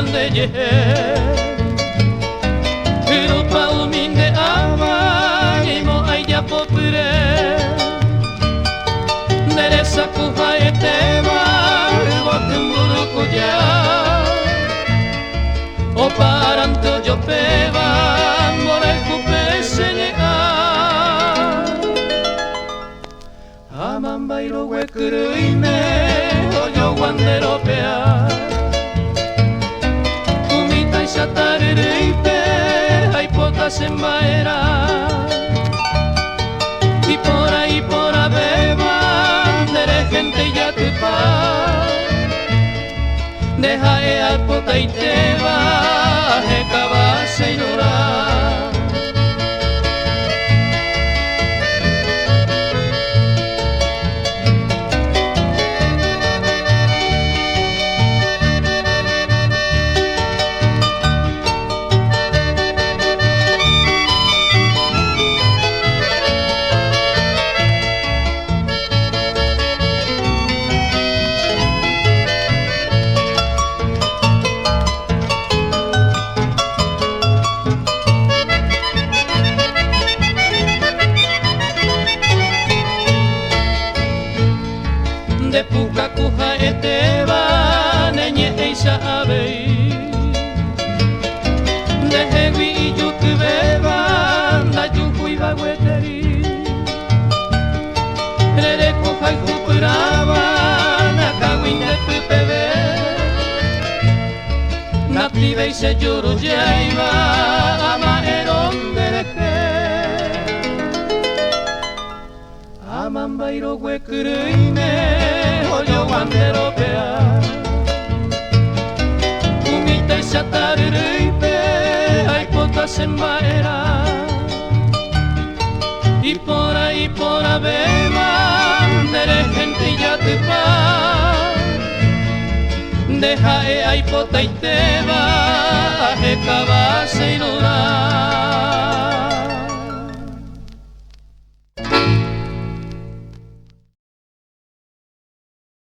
de ye Europa uminde ama Imo aia popure Deresa kuha etema Botemburuku ya O paranto yo peba More kupe senega Amambairo wekuruine Oyo wandero pea Shatariripe, hay potas en maera y por abeba, dere gente ya te pa deja al pota y te va, he cabase y llorar. De puka kuha eteba nenye eisa abei de hewi iyukubeba da yukui bagweteri rere kuha ikupuraba nakawinde pupebe nativei se yoro yaiba ama eron dereke amambairo wekuruine Oyo wandero pea Umita y shatariripe Hay potas en maera Y por ahí por abeba Dere gente ya te va Deja hay pota y te va He cabase y no da